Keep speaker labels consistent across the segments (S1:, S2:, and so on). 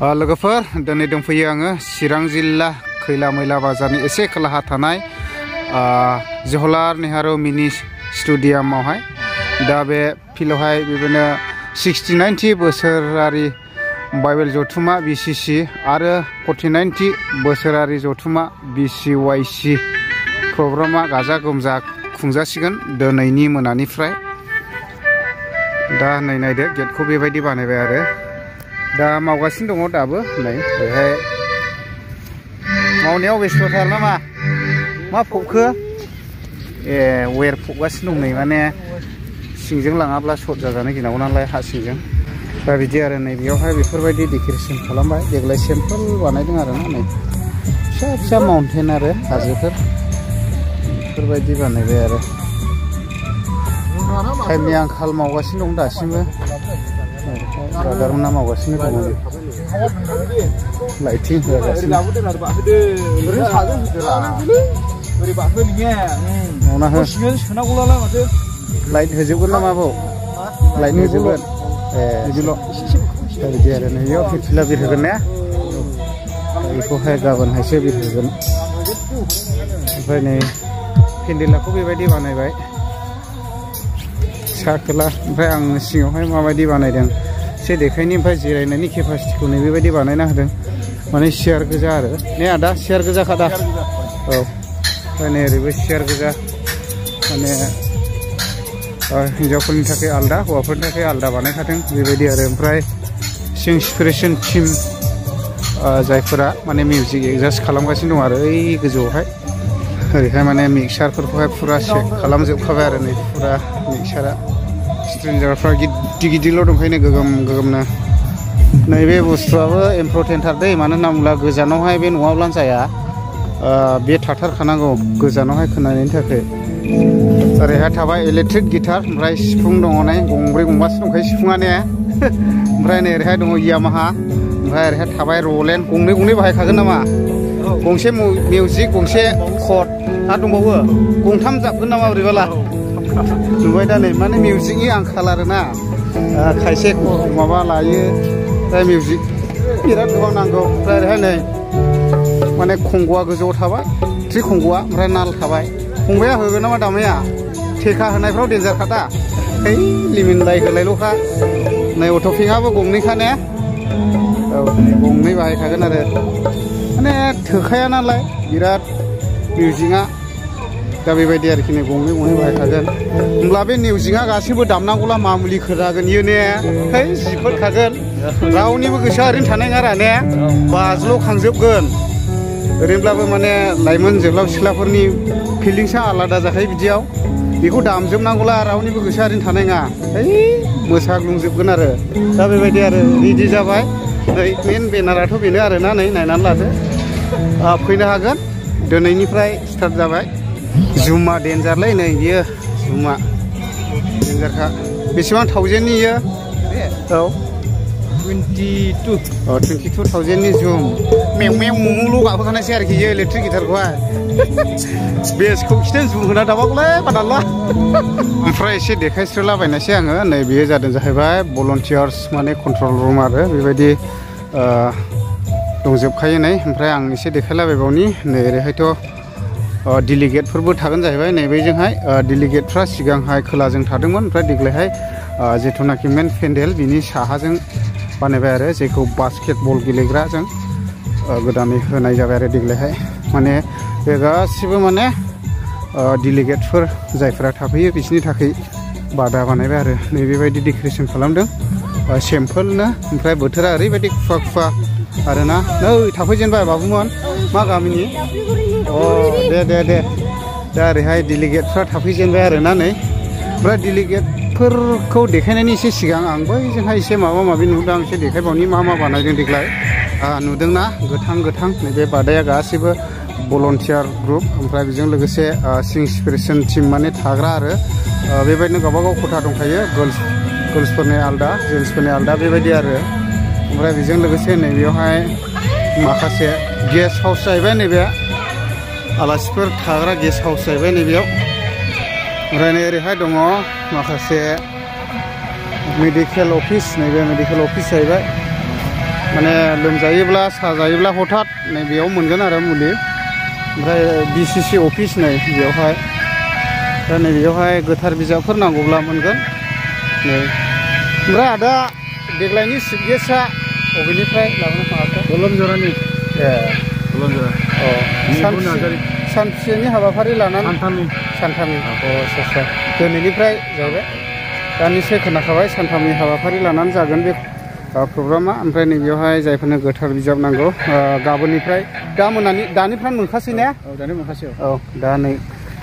S1: लोगोफोर दिनै दंफैयो आङो चिरां जिल्ला खैला मैला बाजारनि एसे खोलाहा थानाय जवाहरलाल नेहरू मिनि स्टेडियामावहाय दा बे फिल्डआवहाय बेबायदिनो 69 बोसोरारि बाइबेल जथुम्मा BCC आरो 49 बोसोरारि जथुम्मा BCYC प्रग्रामा गाजा गोमजा खुंजासिगोन दिनैनि मोनानिफ्राय। दा नै नायदो गेटखौ बेबायदि बानायबाय आरो दा मावगासिनो दङ दाबो नै बेहाय मावनायाव बेस्थ'थार नामा मा फबखो वेर फबगासिनो दं नै माने सिंजों लाङाब्ला सर्ट जाजानो गिनांगौ नालाय हा सिंजों दा बिदि आरो नै बेयावहाय बेफोरबायदि डेक'रेसन खालामबाय देग्लाय सिम्पोल बानायदों आरो ना नै फिसा फिसा माउन्टेन आरो हाजोफोर बेफोरबायदि बानायबाय आरो टाइमनि आंखाल मावगासिनो दं दासिमबो ब्रादारमोना मावगासिनो दङ लाइटिं होगासिनो मावना हो लाइट होजोबगोन नामा बाव लाइट होजोबगोन बिदिल' दा बिदि आरो नै बेयाव फिरफिला बिरहोगोन ने बेखौहाय गाबोनहायसो बिरहोगोन ओमफ्राय नै पेन्देलाखौ बेबायदि बानायबाय सा खोला ओमफ्राय आं सिङावहाय माबायदि बानायदों एसे देखायनि ओमफ्राय जिरायनायनि केपासिटिखौ नै बेबायदि बानायना होदों माने सियार गोजा आरो ने आदा सियार गोजाखा दा औ ओमफ्राय नै ओरैबो सियार गोजा माने हिन्जावफोरनि थाखाय आलदा हौवाफोरनि थाखाय आलदा बानायखादों बेबायदि आरो ओमफ्राय इन्सपिरेसन टिम जायफोरा माने मिउजिक एडजास्ट खालामगासिनो दं आरो ओइ गोजौआवहाय ओरैहाय माने मिक्सारफोरखौहाय फुरा चेक खालामजोबखाबाय आरो नै फुरा मिक्सारा स्ट्रेन्जारफ्रा गिदिर गिदिरल' दंखायनो गोगोम गोगोमनो नैबे बुस्थुआबो इम्परटेन्टथार दै मानो होनना बुङोब्ला गोजानावहाय बे नङाब्लानो जाया बे थाथारखानांगौ गोजानावहाय खोनानायनि थाखाय ओरैहाय थाबाय इलेक्ट्रिक गिटार ओमफ्राय सिफुं दङ नै गंब्रै गंबासो दंखायो सिफुङा ने ओमफ्राय नै ओरैहाय दङ यामाहा ओमफ्राय ओरैहाय थाबाय रलेन्ड गंनै बाहायखागोन नामा गंसे मिउजिक गंसे कर्ड आरो दंबावो गंथाम जाबगोन नामा बोरैबाला नुबाय दा नै माने मिउजिकनि आंखाल आरोना खायसे माबा लायो ओमफ्राय मिउजिक बिराद गोबां नांगौ ओमफ्राय ओरैहाय नै माने खंग'आ गोजौआव थाबाय थ्रि खंग'आ ओमफ्राय नाल थाबाय फंबाया होगोन नामा दामाया थेखा होनायफ्राव डेन्जारखा दा है लिमिनलाय होलायल'खा नै अट'पिकआबो गंनैखा ने औ गंनै बाहायखागोन आरो माने थोखाया नालाय बिराद मिउजिकआ दा बेबायदि आरोखि नै गंनै बाहायखागोन होमब्ला बे मिउजिकआ गासैबो दामनांगौला मामुलि खोनागोन इयो ने है जिफोरखागोन रावनिबो गोसोआ ओरैनो थानाय नङा ने बाज्ल' खांजोबगोन ओरैनोब्लाबो माने लाइमोन जोहोलाव सिख्लाफोरनि फिलिंसआ आलादा जाखायो बिदियाव बेखौ दामजोबनांगौला रावनिबो गोसोआ ओरैनो थानाय नङा है मोसाग्लुंजोबगोन आरो दा बेबायदि आरो रेडि जाबाय नै मेन बेनाराथ' बेनो आरोना नै नायनानै लादो फैनो हागोन दिनैनिफ्राय स्टार्ट जाबाय जुमा डेन्जारलै नै बियो जुमा डेन्जारखा बेसेबां थावजेन्डनि इयो औ 22,000नि जुम मेव मेव मुमुल' गाबहोखानायसै आरोखि इयो इलेक्ट्रिक गिटारखौहाय बेसखौ खिथान जुम होना दाबागौलै बादाला ओमफ्राय एसे देखायस्रोलाबायनायसै आङो नै बेयो जादों जाहैबाय भलन्टियार्स माने कन्ट्रल रुम आरो बेबायदि दंजोबखायो नै ओमफ्राय आं एसे देखायलाबायबावनि नै ओरैहायथ' डेलिगेटफोरबो थागोन जाहैबाय नैबेजोंहाय डेलिगेटफ्रा सिगांहाय खोलाजों थादोंमोन ओमफ्राय देग्लायहाय जिथुनाखि मेन पेन्डेल बिनि साहाजों बानायबाय आरो जेखौ बास्केटबल गेलेग्राजों गोदानै होनाय जाबाय आरो देग्लायहाय माने बे गासिबो माने डेलिगेटफोर जायफोरा थाफैयो बिसोरनि थाखाय बादा बानायबाय आरो नै बेबायदि डेक'रेसन खालामदों सिम्पोलनो ओमफ्राय बोथोरा ओरैबायदि खुवा खुवा आरोना नै थाफैजेनबाय बाबुमोन मा गामिनि अ दे दा ओरैहाय डेलिगेटफ्रा थाफैजेनबाय आरोना नै ओमफ्राय डेलिगेटफोरखौ देखायनायनि एसे सिगां आं बैजोंहाय एसे माबा माबि नुदों आं एसे देखायबावनि मा बानायदों देग्लाय नुदोंना गोथां नैबे बादाया गासैबो भलन्टियार ग्रुप ओमफ्राय बेजों लोगोसे इन्सपिरेसन टिम माने थाग्रा आरो बेबायदिनो गावबागाव खथा दंखायो गर्ल्सफोरनि आलदा जेन्ट्सफोरनि आलदा बेबायदि आरो ओमफ्राय बेजों लोगोसे नैबेयावहाय माखासे गेस्ट हाउस जाहैबाय नैबे आलासिफोर थाग्रा गेस्ट हाउस जाहैबाय नैबेयाव ओमफ्राय नै ओरैहाय दङ माखासे मेडिकेल अफिस नैबे मेडिकेल अफिस जाहैबाय माने लोमजायोब्ला साजायोब्ला हठात नै बेयाव मोनगोन आरो मुलि ओमफ्राय BCC अफिस नै बेयावहाय दा नै बेयावहाय गोथार बिजाबफोर नांगौब्ला मोनगोन नै ओमफ्राय आदा देग्लायनि चिफ गेस्टआ बबेनिफ्राय लाबोनो हाखो बलमजरानि बलमजरा सानसेनि हाबाफारि लानानै सानथामनि आচ্ছা दिनैनिफ्राय जाबाय दानिसो खोनाखाबाय सानथामनि हाबाफारि लानानै जागोन बे प्रग्रामा ओमफ्राय नैबेयावहाय जायफोरनो गोथार बिजाब नांगौ गाबोननिफ्राय दा मोनानि दानिफ्राय मोनखासै ने दानि मोनखासै दा नै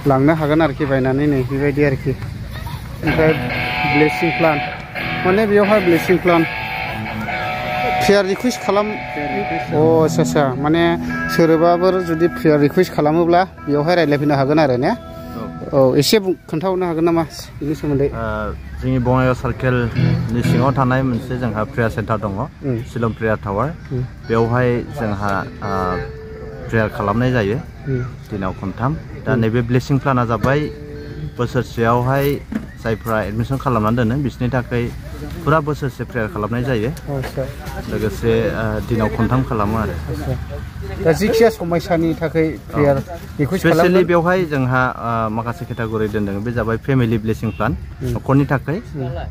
S1: लांनो हागोन आरोखि बायनानै नै बेबायदि आरोखि ओमफ्राय ब्लेसिं प्लान माने बेयावहाय ब्लेसिं प्लान प्रेयार रिकुवेस्ट खालाम आচ্ছা माने सोरबाफोर जुदि प्रेयार रिकुवेस्ट खालामोब्ला बेयावहाय रायज्लायफैनो हागोन आरो ने एसे खोन्थाहरनो हागोन नामा बेनि सोमोन्दै
S2: जोंनि बङाइगाव सार्केलनि सिङाव थानाय मोनसे जोंहा प्रेयार सेन्टार दङ शिलं प्रेयार टावार बेवहाय जोंहा प्रेयार खालामनाय जायो दिनाव खनथाम दा नैबे ब्लेसिं प्लाना जाबाय बोसोरसेयावहाय जायफ्रा एडमिसन खालामनानै दोनो बिसोरनि थाखाय फुरा बोसोरसे प्रेयार खालामनाय जायो लोगोसे दिनाव खनथाम खालामो आरो
S1: दा जिखिया समयसानि थाखाय प्रेयार रिकुवेस्ट खालामो
S2: स्पेशली बेवहाय जोंहा माखासे केटागरि दोनदों बे जाबाय फेमिलि ब्लेसिं प्लान न'खरनि थाखाय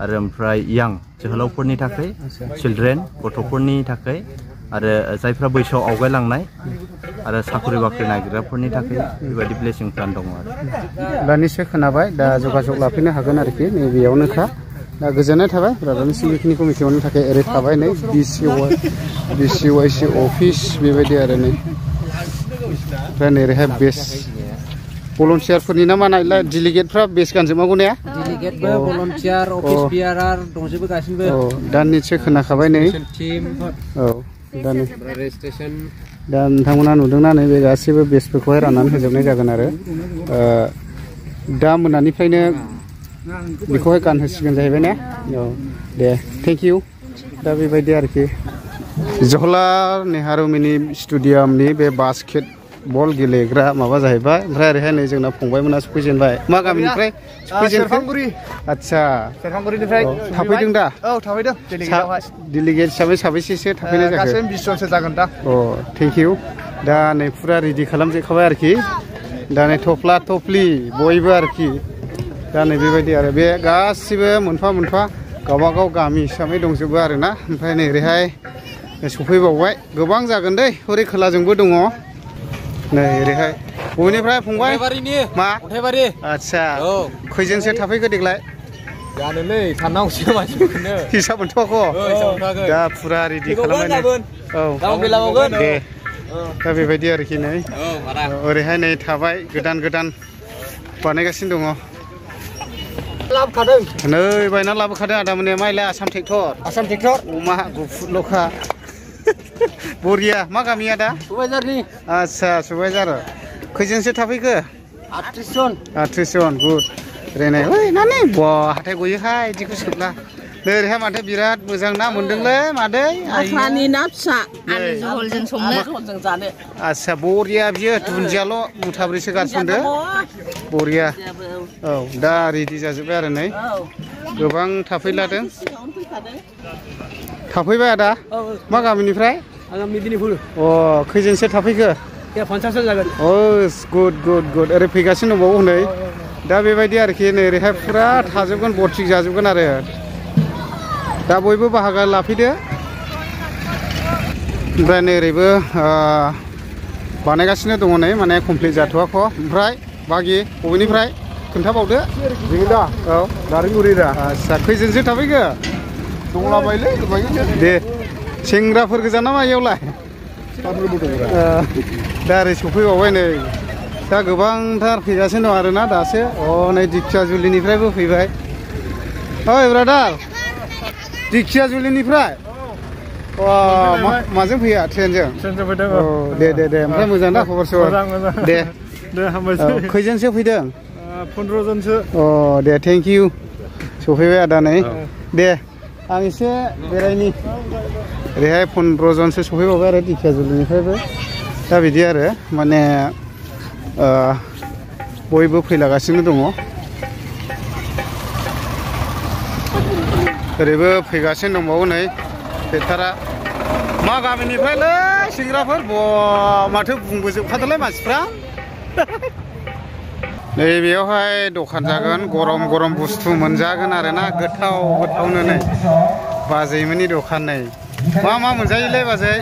S2: आरो ओमफ्राय यां जोहोलावफोरनि थाखाय चिल्ड्रेन गथ'फोरनि थाखाय आरो जायफ्रा बैसोआव आवगायलांनाय आरो साख्रि बाख्रि नागिरग्राफोरनि थाखाय बेबायदि ब्लेसिं प्लान दङ आरो
S1: दानिसो खोनाबाय दा जगाजग लाफैनो हागोन आरोखि नैबेयावनोखा दा गोजोननाय थाबाय रादाबनि सिबिखिनि कमिटिनि थाखाय ओरै थाबाय नै BCYC अफिस बेबायदि आरो नै ओमफ्राय नैरैहाय बेस भलन्टियारफोरनि ना मा नायलाय डेलिगेटफ्रा बेस गानजोबनांगौ ने
S3: डेलिगेटबो भलन्टियार अफिस बियारार दंजोबो गासिबो
S1: दानिसो खोनाखाबाय नै दा नै दा नोंथांमोना नुदोंना नै बे गासैबो बेसफोरखौहाय राननानै होजोबनाय जागोन आरो दा मोनानिफ्रायनो बेखौहाय गानहोसिगोन जाहैबाय ने दे थेंक इउ दा बेबायदि आरोखि जवाहरलाल नेहरू मिनि स्टेडियामनि बे बास्केट बल गेलेग्रा माबा जाहैबाय ओमफ्राय ओरैहाय नै जोंना फंबायमोना सफैजेनबाय मा गामिनिफ्राय
S3: सेरफांगुरि
S1: आচ্ছা
S3: सेरफांगुरिनिफ्राय
S1: थाफैदों दा
S3: थाफैदों
S1: डेलिगेट हिसाबै साबेसेसो थाफैनाय जाखो
S3: गासै 20 जनसो जागोन दा
S1: थेंक इउ दा नै फुरा रेडि खालामजोबखाबाय आरोखि दा नै थफ्ला थफ्लि बयबो आरोखि दा नै बेबायदि आरो बे गासिबो मोनफा मोनफा गावबागाव गामि हिसाबै दंजोबो आरोना ओमफ्राय नै ओरैहाय सफैबावबाय गोबां जागोन दै हरै खोलाजोंबो दङ नै ओरैहाय बबेनिफ्राय फंबाय मा
S3: अन्थाइबारि
S1: आচ্ছা खैजोनसो थाफैखो देग्लाय
S3: जानोलै साननांगौसो मानसिफोरनो
S1: हिसाब मोनथ'वाखै दा फुरा रेडि खालामबाय
S3: गाबोन बेलाबावगोन
S1: दे दा बेबायदि आरोखि नै ओरैहाय नै थाबाय गोदान बानायगासिनो दङ
S3: लाबोखादों
S1: नै बायना लाबोखादों आदामोने माइला आसाम ट्रेक्टर अमा गुफुरल'खा बरिया मा गामिया दा
S3: सुबाइजारनि
S1: आচ্ছা सुबाइजार खैजोनसो थाफैखो 38 जन गुड रेनाय ओइ नानि बा हाथाय गयोहाय इदिखौ सोबला नै ओरैहाय माथो बिराद मोजां ना मोनदोंलै मादै
S4: आखानि ना फिसा आलु जहलजों संनो जहलजों जानो
S1: आচ্ছা बरिया बियो दुन्दियाल' मुथाब्रैसो गारसनदो बरिया दा रेडि जाजोब्बाय आरो नै गोबां थाफैलादों थाफैबाय आदा मा गामिनिफ्राय
S3: आं मिदिनिफुर
S1: खैजोनसो थाफैखो
S3: 50 जन जागोन
S1: गुड ओरै फैगासिनो दंबावो नै दा बेबायदि आरोखि नै ओरैहाय फुरा थाजोबगोन बरथिक जाजोबगोन आरो दा बयबो बाहागो लाफैदो ओमफ्राय नै ओरैबो बानायगासिनो दङ नै माने कमप्लिट जाथ'वाखै ओमफ्राय बागि बबेनिफ्राय खोन्थाबावदो
S3: जोङो दा दारिमुरि दा
S1: आচ্ছা खैजोनसो थाफैखो
S3: दंलाबायलै
S1: दे सेंग्राफोर गोजा नामा इयावलाय दा ओरै सफैबावबाय नै दा गोबांथार फैगासिनो दं आरोना दासो नै दिखियाजुलिनिफ्रायबो फैबाय ओइ ब्रादार दिखियाजुलिनिफ्राय माजों फैया ट्रेनजों
S3: फैदों
S1: दे ओमफ्राय मोजां दा खबर सबर दे खैजोनसो फैदों
S3: 15 जनसो
S1: दे थेंक इउ सफैबाय आदा नै दे आं एसे बेरायनि ओरैहाय 15 जनसो सफैबावबाय आरो दिखियाजुलिनिफ्रायबो दा बिदि आरो माने बयबो फैलागासिनो दङ ओरैबो फैगासिनो दंबावो नै बेटारा मा गामिनिफ्रायलै सेंग्राफोर माथो बुंबोजोबखादोंलै मानसिफ्रा नैबेयावहाय दखान जागोन गरम गरम बुस्थु मोनजागोन आरोना गोथाव गोथावनो नै बाजैमोननि दखान नै मा मोनजायोलै बाजै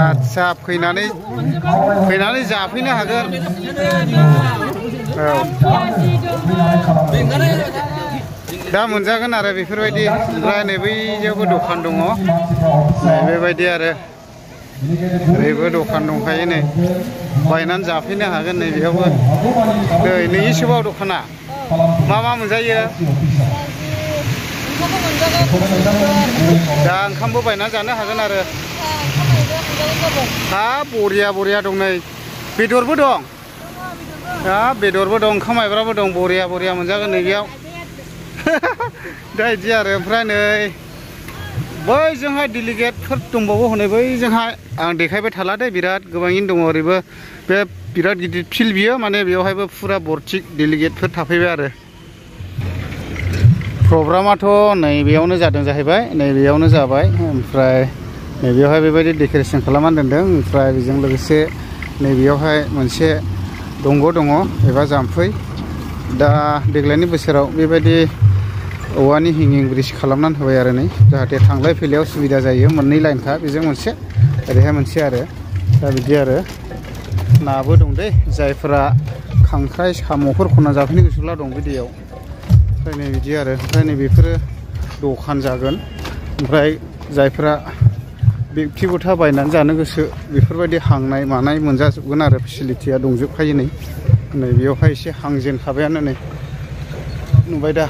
S1: आदसा फैनानै जाफैनो हागोन औ दा मोनजागोन आरो बेफोरबायदि ओमफ्राय नै बैयावबो दखान दङ नै बेबायदि आरो ओरैबो दखान दंखायो नै बायनानै जाफैनो हागोन नै बेयावबो नै नैसोबाव दखाना मा मोनजायो दा ओंखामबो बायनानै जानो हागोन आरो हाब बरिया दं नै बेदरबो दं हाब बेदरबो दं ओंखाम माइब्राबो दं बरिया मोनजागोन नै बेयाव दा बिदि आरो ओमफ्राय नै बैजोंहाय डेलिगेटफोर दंबावो हनै बैजोंहाय आं देखायबाय थाला दे बिराद गोबाङैनो दङ ओरैबो बे बिराद गिदिर फिल्ड बियो माने बेवहायबो फुरा बरथिक डेलिगेटफोर थाफैबाय आरो प्रग्रामाथ' नैबेयावनो जादों जाहैबाय नैबेयावनो जाबाय ओमफ्राय नैबेयावहाय बेबायदि डेक'रेसन खालामनानै दोनदों ओमफ्राय बेजों लोगोसे नैबेयावहाय मोनसे दंग' दङ एबा जाम्फै दा देग्लायनि बोसोराव बेबायदि औवानि हिंगिं ब्रिज खालामनानै होबाय आरो नै जाहाथे थांलाय फैलायाव सुबिदा जायो मोननै लाइनखा बेजों मोनसे ओरैहाय मोनसे आरो दा बिदि आरो नाबो दं दै जायफोरा खांख्राइ साम'फोर खनना जाफैनो गोसोब्ला दं बे दैयाव ओमफ्राय नै बिदि आरो ओमफ्राय नै बेफोरो दखान जागोन ओमफ्राय जायफोरा बेक्तिगथा बायनानै जानो गोसो बेफोरबायदि हांनाय मानाय मोनजाजोबगोन आरो फेसिलिटिया दंजोबखायो नै बेयावहाय एसे हांजेनखाबायानो नै नुबाय दा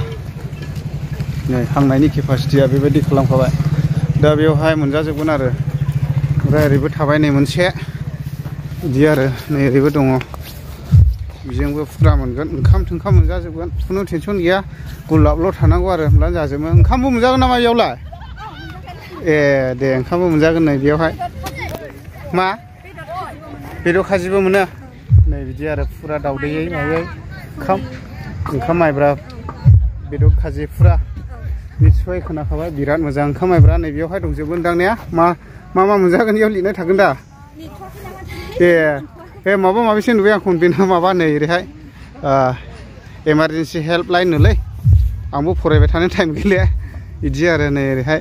S1: नै हांनायनि केपासिटिया बेबायदि खालामखाबाय दा बेवहाय मोनजाजोबगोन आरो ओमफ्राय ओरैबो थाबाय नै मोनसे बिदि आरो नै ओरैबो दङ बेजोंबो फुरा मोनगोन ओंखाम थोंखाम मोनजाजोबगोन खुनु टेनसन गैया गुलाबल' थानांगौ आरो होमब्लानो जाजोबो ओंखामबो मोनजागोन नामा बेयावलाय ए दे ओंखामबो मोनजागोन नै बेयावहाय मा बेदर खाजिबो मोनो नै बिदि आरो फुरा दावदैयै मायै ओंखाम माइब्रा बेदर खाजि फुरा निस्सय खोनाखाबाय बिराद मोजां ओंखाम माइब्रा नै बेयावहाय दंजोबगोन दां ने मा मोनजागोन बेयाव लिरनाय थागोन दा ए माबा माबिसो नुबाय आं बेना माबा नै ओरैहाय इमारजेन्सि हेल्प लाइन नोलै आंबो फरायबाय थानो टाइम गैले बिदि आरो नै ओरैहाय